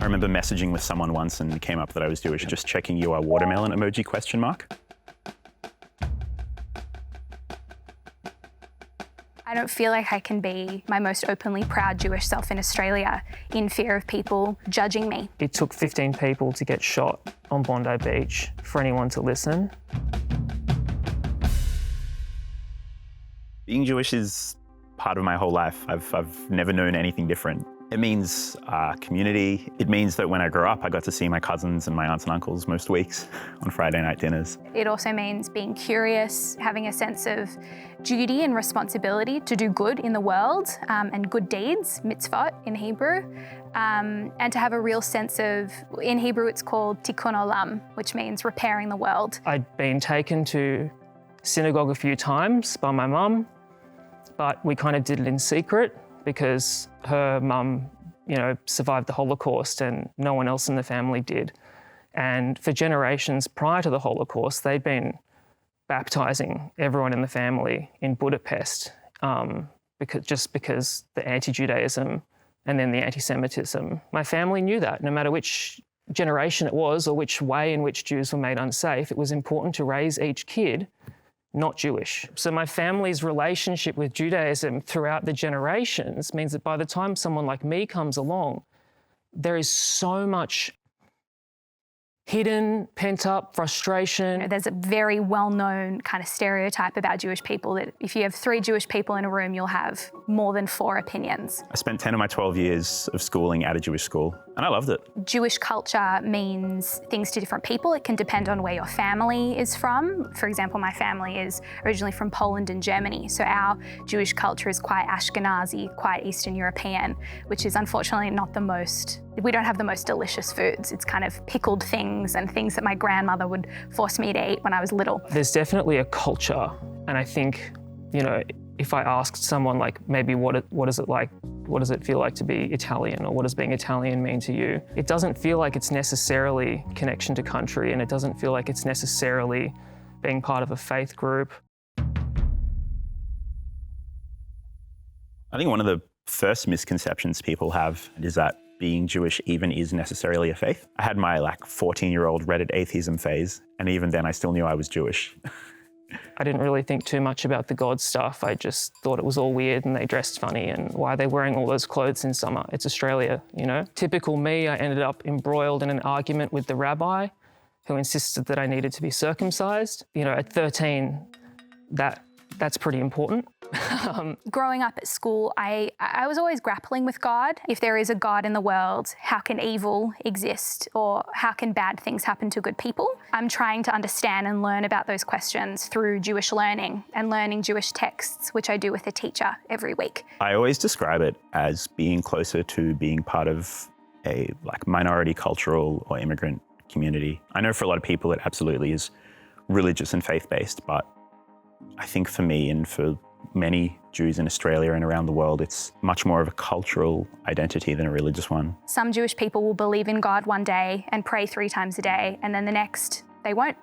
remember messaging with someone once and it came up that I was Jewish. Just checking your watermelon emoji question mark. I don't feel like I can be my most openly proud Jewish self in Australia in fear of people judging me. It took 15 people to get shot on Bondi Beach for anyone to listen. Being Jewish is part of my whole life. I've never known anything different. It means community. It means that when I grew up, I got to see my cousins and my aunts and uncles most weeks on Friday night dinners. It also means being curious, having a sense of duty and responsibility to do good in the world and good deeds, mitzvot in Hebrew, and to have a real sense of, in Hebrew it's called tikkun olam, which means repairing the world. I'd been taken to synagogue a few times by my mum, but we kind of did it in secret because her mum, survived the Holocaust and no one else in the family did. And for generations prior to the Holocaust, they'd been baptising everyone in the family in Budapest because the anti-Judaism and then the anti-Semitism. My family knew that no matter which generation it was or which way in which Jews were made unsafe, it was important to raise each kid not Jewish. So my family's relationship with Judaism throughout the generations means that by the time someone like me comes along, there is so much hidden, pent-up frustration. There's a very well-known kind of stereotype about Jewish people that if you have 3 Jewish people in a room, you'll have more than 4 opinions. I spent 10 of my 12 years of schooling at a Jewish school, and I loved it. Jewish culture means things to different people. It can depend on where your family is from. For example, my family is originally from Poland and Germany, so our Jewish culture is quite Ashkenazi, quite Eastern European, which is unfortunately not the most, we don't have the most delicious foods. It's kind of pickled things and things that my grandmother would force me to eat when I was little. There's definitely a culture, and I think, if I asked someone like maybe what is it like, what does it feel like to be Italian, or what does being Italian mean to you? It doesn't feel like it's necessarily connection to country, and it doesn't feel like it's necessarily being part of a faith group. I think one of the first misconceptions people have is that being Jewish even is necessarily a faith. I had my 14-year-old Reddit atheism phase, and even then I still knew I was Jewish. I didn't really think too much about the God stuff. I just thought it was all weird and they dressed funny and why are they wearing all those clothes in summer? It's Australia, Typical me, I ended up embroiled in an argument with the rabbi who insisted that I needed to be circumcised. At 13, that's pretty important. Growing up at school, I was always grappling with God. If there is a God in the world, how can evil exist, or how can bad things happen to good people? I'm trying to understand and learn about those questions through Jewish learning and learning Jewish texts, which I do with a teacher every week. I always describe it as being closer to being part of a minority cultural or immigrant community. I know for a lot of people it absolutely is religious and faith-based, but I think for me and for many Jews in Australia and around the world, it's much more of a cultural identity than a religious one. Some Jewish people will believe in God one day and pray 3 times a day, and then the next they won't.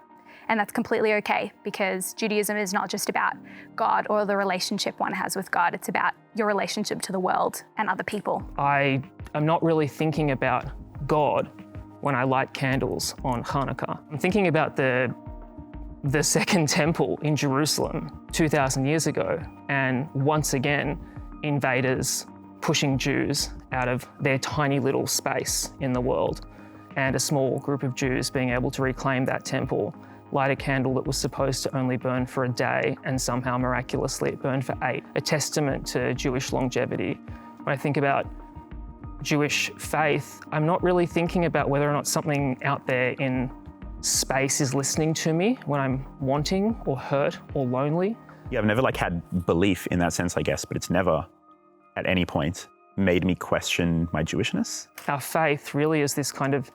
And that's completely okay, because Judaism is not just about God or the relationship one has with God, it's about your relationship to the world and other people. I am not really thinking about God when I light candles on Hanukkah. I'm thinking about the Second Temple in Jerusalem 2,000 years ago, and once again, invaders pushing Jews out of their tiny little space in the world, and a small group of Jews being able to reclaim that temple, light a candle that was supposed to only burn for a day, and somehow miraculously it burned for 8, a testament to Jewish longevity. When I think about Jewish faith, I'm not really thinking about whether or not something out there in space is listening to me when I'm wanting or hurt or lonely. Yeah, I've never had belief in that sense, I guess, but it's never at any point made me question my Jewishness. Our faith really is this kind of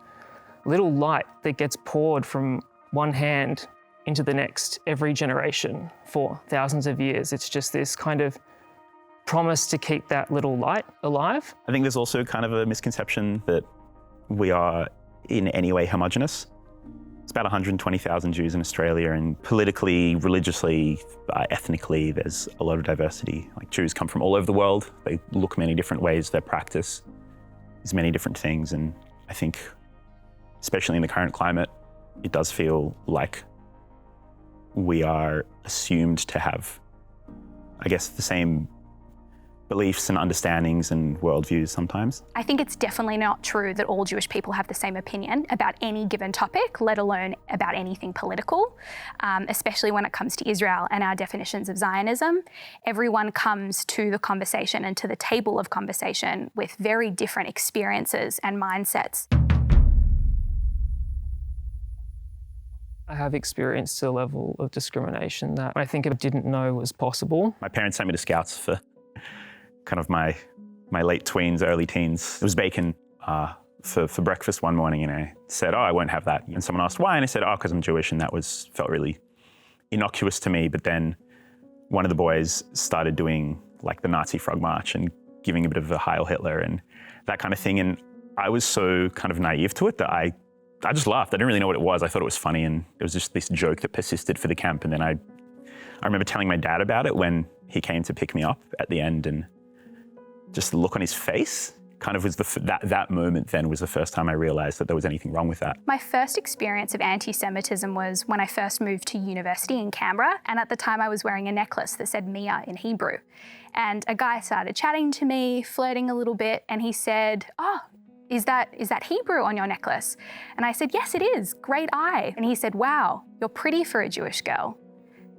little light that gets poured from one hand into the next every generation for thousands of years. It's just this kind of promise to keep that little light alive. I think there's also kind of a misconception that we are in any way homogenous. It's about 120,000 Jews in Australia, and politically, religiously, ethnically, there's a lot of diversity. Jews come from all over the world. They look many different ways. Their practice is many different things, and I think, especially in the current climate, it does feel like we are assumed to have, I guess, the same beliefs and understandings and worldviews sometimes. I think it's definitely not true that all Jewish people have the same opinion about any given topic, let alone about anything political, especially when it comes to Israel and our definitions of Zionism. Everyone comes to the conversation and to the table of conversation with very different experiences and mindsets. I have experienced a level of discrimination that I think I didn't know was possible. My parents sent me to Scouts for kind of my late tweens, early teens. It was bacon for breakfast one morning, and I said, oh, I won't have that. And someone asked why, and I said, oh, because I'm Jewish, and that felt really innocuous to me. But then one of the boys started doing like the Nazi frog march and giving a bit of a Heil Hitler and that kind of thing. And I was so kind of naive to it that I just laughed. I didn't really know what it was. I thought it was funny, and it was just this joke that persisted for the camp. And then I remember telling my dad about it when he came to pick me up at the end, and just the look on his face kind of was that moment then was the first time I realized that there was anything wrong with that. My first experience of anti-Semitism was when I first moved to university in Canberra, and at the time I was wearing a necklace that said Mia in Hebrew. And a guy started chatting to me, flirting a little bit, and he said, oh, is that Hebrew on your necklace? And I said, yes, it is, great eye. And he said, wow, you're pretty for a Jewish girl.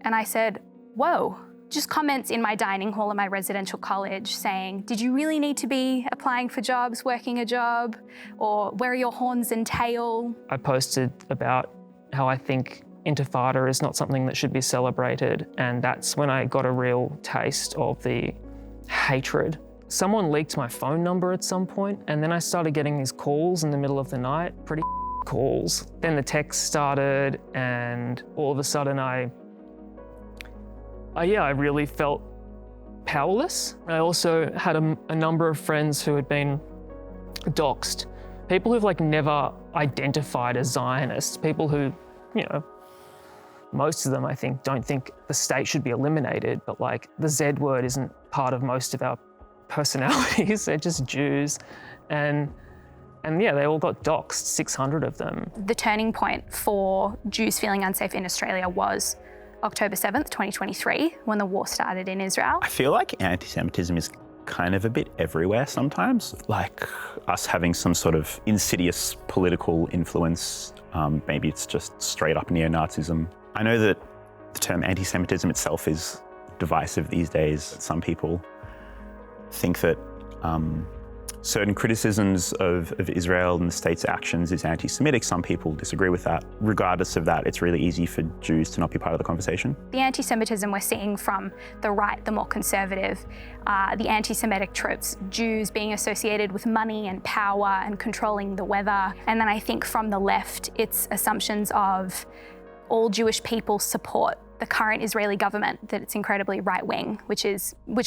And I said, whoa. Just comments in my dining hall at my residential college saying, did you really need to be applying for jobs, working a job? Or where are your horns and tail? I posted about how I think Intifada is not something that should be celebrated, and that's when I got a real taste of the hatred. Someone leaked my phone number at some point, and then I started getting these calls in the middle of the night, pretty calls. Then the text started, and all of a sudden I really felt powerless. I also had a number of friends who had been doxxed. People who've never identified as Zionists, people who, most of them I think don't think the state should be eliminated, but the Z word isn't part of most of our personalities. They're just Jews. And yeah, they all got doxxed, 600 of them. The turning point for Jews feeling unsafe in Australia was October 7th, 2023, when the war started in Israel. I feel like anti-Semitism is kind of a bit everywhere sometimes, like us having some sort of insidious political influence. Maybe it's just straight up neo-Nazism. I know that the term anti-Semitism itself is divisive these days. Some people think that certain criticisms of Israel and the state's actions is anti-Semitic. Some people disagree with that. Regardless of that, it's really easy for Jews to not be part of the conversation. The anti-Semitism we're seeing from the right, the more conservative, the anti-Semitic tropes, Jews being associated with money and power and controlling the weather. And then I think from the left, it's assumptions of all Jewish people support the current Israeli government, that it's incredibly right-wing, which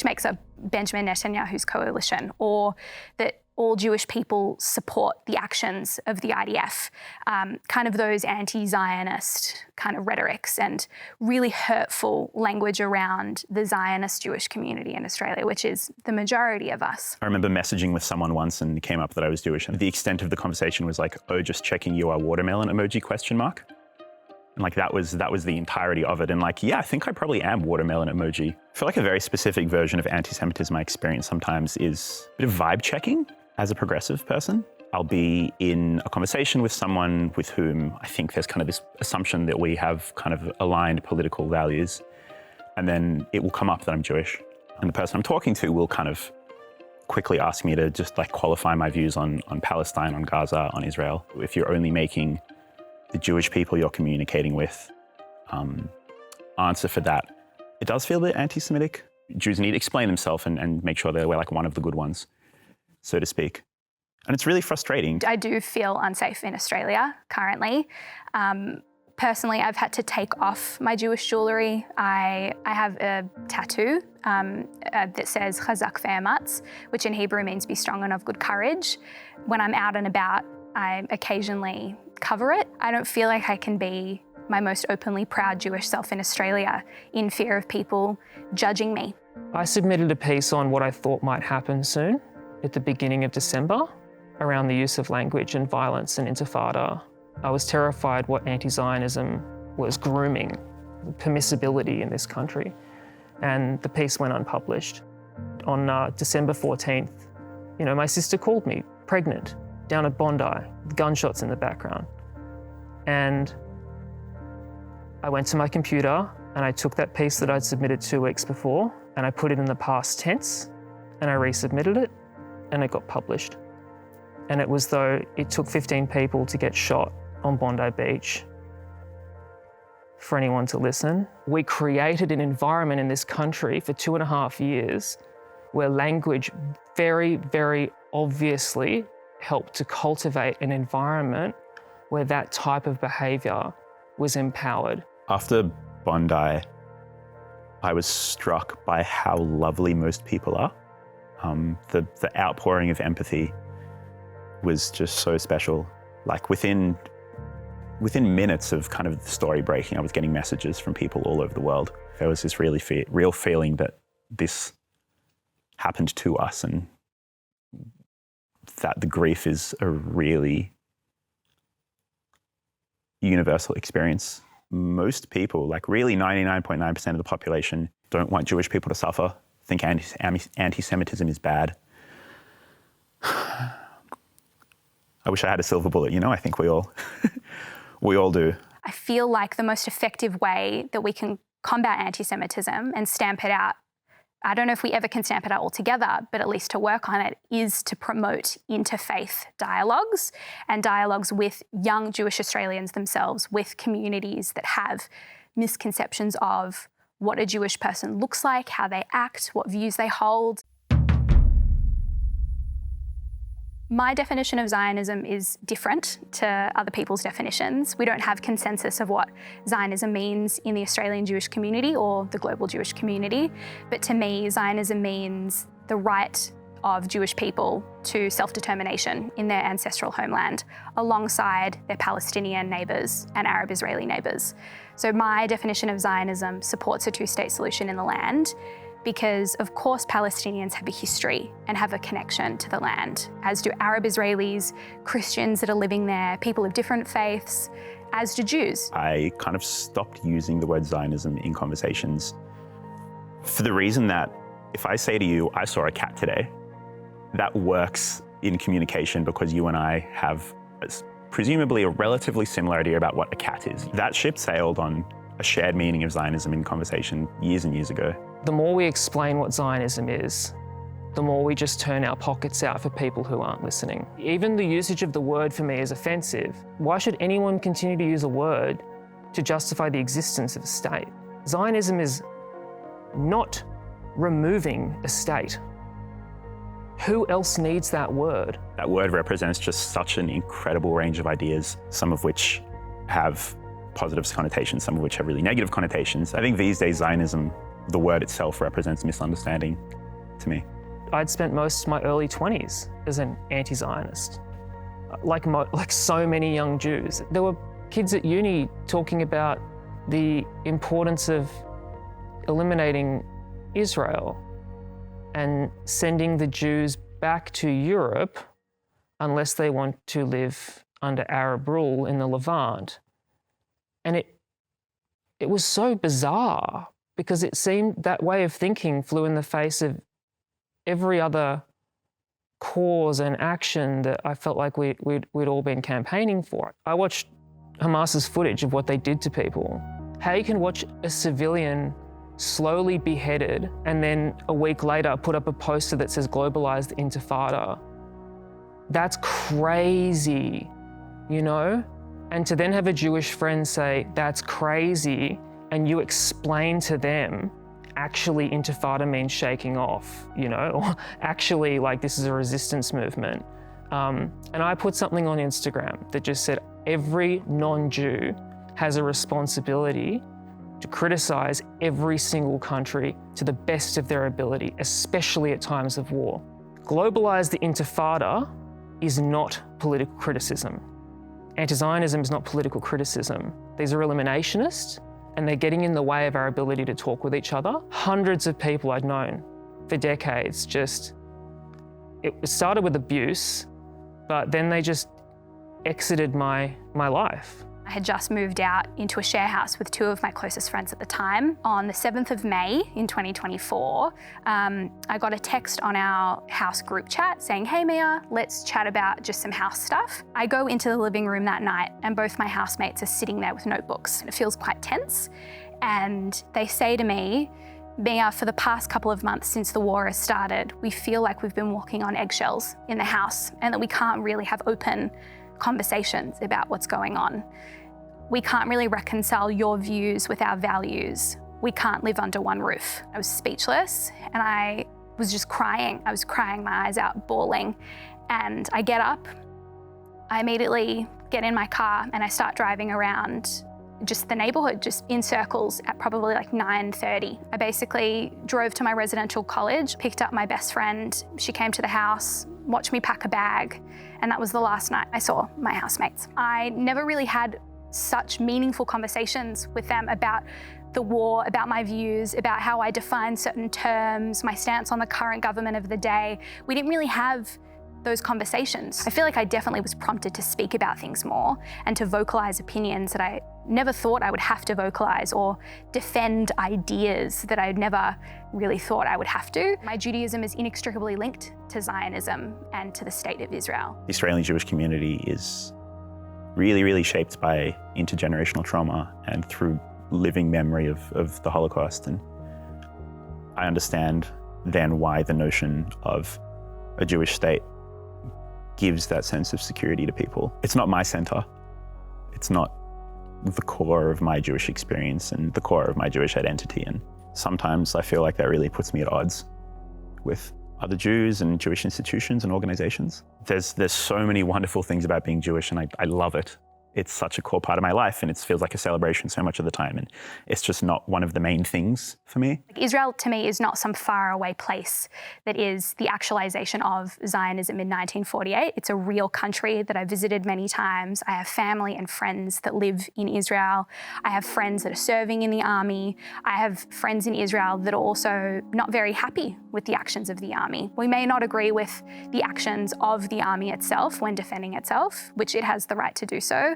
makes up Benjamin Netanyahu's coalition, or that all Jewish people support the actions of the IDF, kind of those anti-Zionist kind of rhetorics and really hurtful language around the Zionist Jewish community in Australia, which is the majority of us. I remember messaging with someone once and it came up that I was Jewish, and the extent of the conversation was like, oh, just checking you are watermelon emoji ? And that was the entirety of it. And yeah, I think I probably am watermelon emoji. I feel like a very specific version of anti-Semitism I experience sometimes is a bit of vibe checking as a progressive person. I'll be in a conversation with someone with whom I think there's kind of this assumption that we have kind of aligned political values. And then it will come up that I'm Jewish. And the person I'm talking to will kind of quickly ask me to just qualify my views on Palestine, on Gaza, on Israel. If you're only making the Jewish people you're communicating with answer for that, it does feel a bit anti-Semitic. Jews need to explain themselves and make sure they're one of the good ones, so to speak. And it's really frustrating. I do feel unsafe in Australia currently. Personally, I've had to take off my Jewish jewellery. I have a tattoo that says Chazak ve'ematz, which in Hebrew means be strong and of good courage. When I'm out and about, I occasionally cover it. I don't feel like I can be my most openly proud Jewish self in Australia in fear of people judging me. I submitted a piece on what I thought might happen soon at the beginning of December, around the use of language and violence and intifada. I was terrified what anti-Zionism was grooming, permissibility in this country. And the piece went unpublished. On December 14th, my sister called me, pregnant, down at Bondi, with gunshots in the background. And I went to my computer and I took that piece that I'd submitted 2 weeks before and I put it in the past tense and I resubmitted it and it got published. And it was though it took 15 people to get shot on Bondi Beach for anyone to listen. We created an environment in this country for 2.5 years where language very, very obviously helped to cultivate an environment where that type of behaviour was empowered. After Bondi, I was struck by how lovely most people are. The outpouring of empathy was just so special. Like within minutes of kind of the story breaking, I was getting messages from people all over the world. There was this really real feeling that this happened to us and that the grief is a really universal experience. Most people, like really 99.9% of the population, don't want Jewish people to suffer, think anti-Semitism is bad. I wish I had a silver bullet, I think we all do. I feel like the most effective way that we can combat anti-Semitism and stamp it out, I don't know if we ever can stamp it out altogether, but at least to work on it, is to promote interfaith dialogues and dialogues with young Jewish Australians themselves, with communities that have misconceptions of what a Jewish person looks like, how they act, what views they hold. My definition of Zionism is different to other people's definitions. We don't have consensus of what Zionism means in the Australian Jewish community or the global Jewish community. But to me, Zionism means the right of Jewish people to self-determination in their ancestral homeland, alongside their Palestinian neighbours and Arab Israeli neighbours. So my definition of Zionism supports a two-state solution in the land, because of course Palestinians have a history and have a connection to the land, as do Arab Israelis, Christians that are living there, people of different faiths, as do Jews. I kind of stopped using the word Zionism in conversations for the reason that if I say to you, I saw a cat today, that works in communication because you and I have presumably a relatively similar idea about what a cat is. That ship sailed on a shared meaning of Zionism in conversation years and years ago. The more we explain what Zionism is, the more we just turn our pockets out for people who aren't listening. Even the usage of the word for me is offensive. Why should anyone continue to use a word to justify the existence of a state? Zionism is not removing a state. Who else needs that word? That word represents just such an incredible range of ideas, some of which have positive connotations, some of which have really negative connotations. I think these days Zionism, the word itself, represents misunderstanding to me. I'd spent most of my early 20s as an anti-Zionist, like so many young Jews. There were kids at uni talking about the importance of eliminating Israel and sending the Jews back to Europe unless they want to live under Arab rule in the Levant. And it was so bizarre because it seemed that way of thinking flew in the face of every other cause and action that I felt like we'd all been campaigning for. I watched Hamas's footage of what they did to people. How you can watch a civilian slowly beheaded and then a week later put up a poster that says globalized intifada. That's crazy, And to then have a Jewish friend say, that's crazy, and you explain to them, actually intifada means shaking off, or actually this is a resistance movement. And I put something on Instagram that just said, every non-Jew has a responsibility to criticize every single country to the best of their ability, especially at times of war. Globalize the intifada is not political criticism. Anti-Zionism is not political criticism. These are eliminationists, and they're getting in the way of our ability to talk with each other. Hundreds of people I'd known for decades it started with abuse, but then they just exited my life. I had just moved out into a share house with two of my closest friends at the time. On the 7th of May in 2024, I got a text on our house group chat saying, "Hey Mia, let's chat about just some house stuff." I go into the living room that night and both my housemates are sitting there with notebooks. It feels quite tense. And they say to me, "Mia, for the past couple of months since the war has started, we feel like we've been walking on eggshells in the house and that we can't really have open conversations about what's going on. We can't really reconcile your views with our values. We can't live under one roof." I was speechless and I was just crying. I was crying my eyes out, bawling. And I get up, I immediately get in my car and I start driving around just the neighborhood, just in circles at probably like 9:30. I basically drove to my residential college, picked up my best friend. She came to the house, watched me pack a bag, and that was the last night I saw my housemates. I never really had such meaningful conversations with them about the war, about my views, about how I define certain terms, my stance on the current government of the day. We didn't really have those conversations. I feel like I definitely was prompted to speak about things more and to vocalize opinions that I never thought I would have to vocalize, or defend ideas that I never really thought I would have to. My Judaism is inextricably linked to Zionism and to the state of Israel. The Israeli Jewish community is really, really shaped by intergenerational trauma and through living memory of the Holocaust. And I understand then why the notion of a Jewish state gives that sense of security to people. It's not my center. It's not the core of my Jewish experience and the core of my Jewish identity. And sometimes I feel like that really puts me at odds with other Jews and Jewish institutions and organizations. There's so many wonderful things about being Jewish, and I love it. It's such a core part of my life, and it feels like a celebration so much of the time, and it's just not one of the main things for me. Israel to me is not some faraway place that is the actualization of Zionism in 1948. It's a real country that I visited many times. I have family and friends that live in Israel. I have friends that are serving in the army. I have friends in Israel that are also not very happy with the actions of the army. We may not agree with the actions of the army itself when defending itself, which it has the right to do so,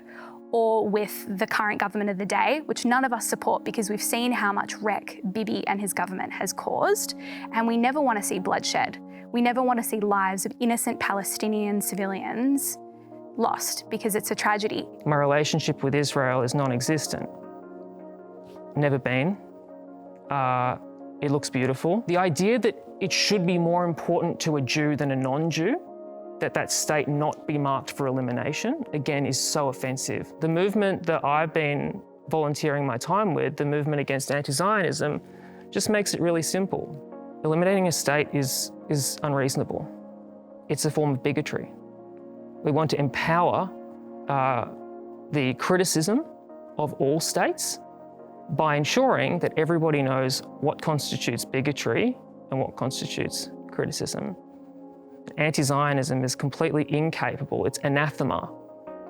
or with the current government of the day, which none of us support because we've seen how much wreck Bibi and his government has caused, and we never want to see bloodshed. We never want to see lives of innocent Palestinian civilians lost because it's a tragedy. My relationship with Israel is non-existent. Never been. It looks beautiful. The idea that it should be more important to a Jew than a non-Jew, that state not be marked for elimination, again, is so offensive. The movement that I've been volunteering my time with, the movement against anti-Zionism, just makes it really simple. Eliminating a state is unreasonable. It's a form of bigotry. We want to empower the criticism of all states by ensuring that everybody knows what constitutes bigotry and what constitutes criticism. Anti-Zionism is completely incapable, it's anathema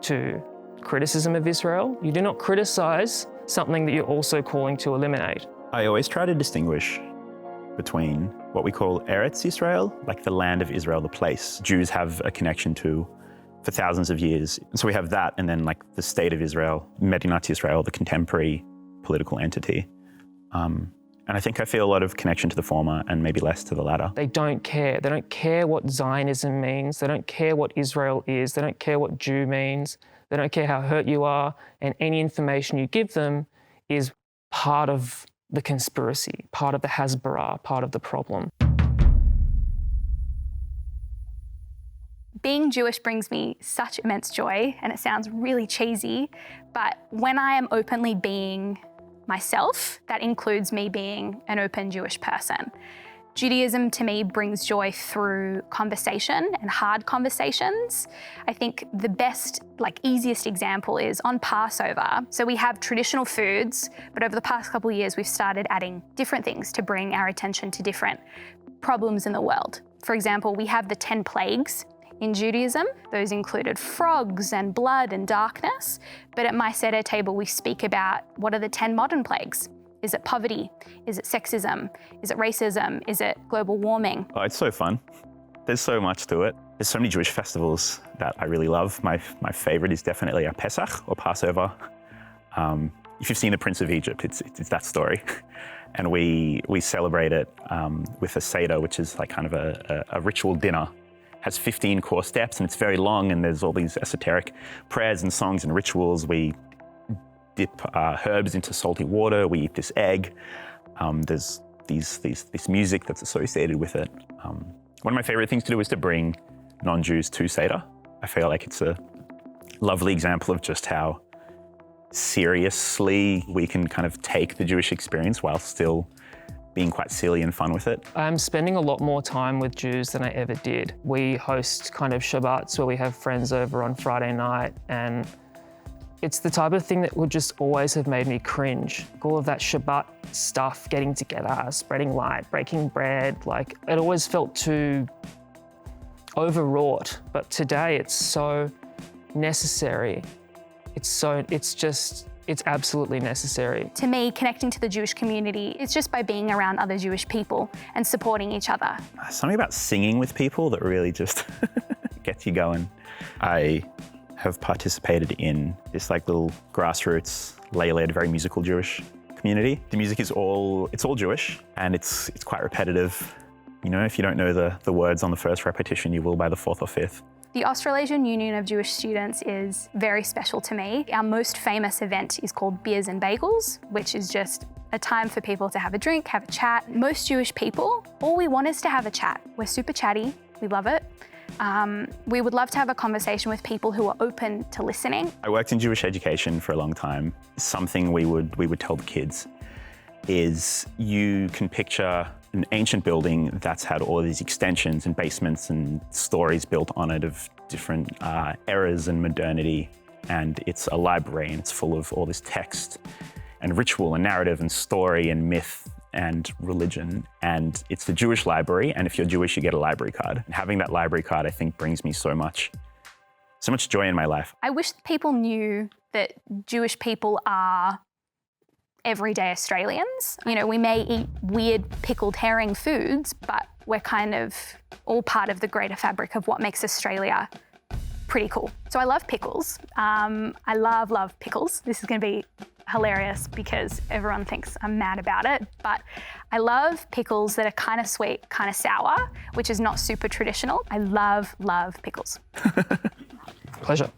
to criticism of Israel. You do not criticize something that you're also calling to eliminate. I always try to distinguish between what we call Eretz Israel, like the land of Israel, the place Jews have a connection to for thousands of years. And so we have that, and then like the state of Israel, Medinat Israel, the contemporary political entity. And I think I feel a lot of connection to the former and maybe less to the latter. They don't care. They don't care what Zionism means. They don't care what Israel is. They don't care what Jew means. They don't care how hurt you are. And any information you give them is part of the conspiracy, part of the Hasbara, part of the problem. Being Jewish brings me such immense joy, and it sounds really cheesy, but when I am openly being myself, that includes me being an open Jewish person. Judaism to me brings joy through conversation and hard conversations. I think the best, easiest example is on Passover. So we have traditional foods, but over the past couple of years, we've started adding different things to bring our attention to different problems in the world. For example, we have the 10 plagues in Judaism. Those included frogs and blood and darkness. But at my Seder table, we speak about what are the 10 modern plagues? Is it poverty? Is it sexism? Is it racism? Is it global warming? Oh, it's so fun. There's so much to it. There's so many Jewish festivals that I really love. My favorite is definitely a Pesach or Passover. If you've seen The Prince of Egypt, it's that story. And we celebrate it with a Seder, which is like kind of a ritual dinner. It has 15 core steps and it's very long, and there's all these esoteric prayers and songs and rituals. We dip herbs into salty water, we eat this egg. There's this music that's associated with it. One of my favorite things to do is to bring non-Jews to Seder. I feel like it's a lovely example of just how seriously we can kind of take the Jewish experience while still being quite silly and fun with it. I'm spending a lot more time with Jews than I ever did. We host kind of Shabbats where we have friends over on Friday night, and it's the type of thing that would just always have made me cringe. All of that Shabbat stuff, getting together, spreading light, breaking bread, like it always felt too overwrought. But today it's so necessary. It's absolutely necessary. To me, connecting to the Jewish community is just by being around other Jewish people and supporting each other. Something about singing with people that really just gets you going. I have participated in this like little grassroots, lay-led, very musical Jewish community. The music is all Jewish, and it's quite repetitive. You know, if you don't know the words on the first repetition, you will by the fourth or fifth. The Australasian Union of Jewish Students is very special to me. Our most famous event is called Beers and Bagels, which is just a time for people to have a drink, have a chat. Most Jewish people, all we want is to have a chat. We're super chatty, we love it. We would love to have a conversation with people who are open to listening. I worked in Jewish education for a long time. Something we would tell the kids is you can picture an ancient building that's had all of these extensions and basements and stories built on it of different eras and modernity. And it's a library, and it's full of all this text and ritual and narrative and story and myth and religion. And it's the Jewish library. And if you're Jewish, you get a library card. And having that library card, I think, brings me so much joy in my life. I wish people knew that Jewish people are everyday Australians. You know, we may eat weird pickled herring foods, but we're kind of all part of the greater fabric of what makes Australia pretty cool. So I love pickles. I love pickles. This is going to be hilarious because everyone thinks I'm mad about it, but I love pickles that are kind of sweet, kind of sour, which is not super traditional. I love pickles. Pleasure.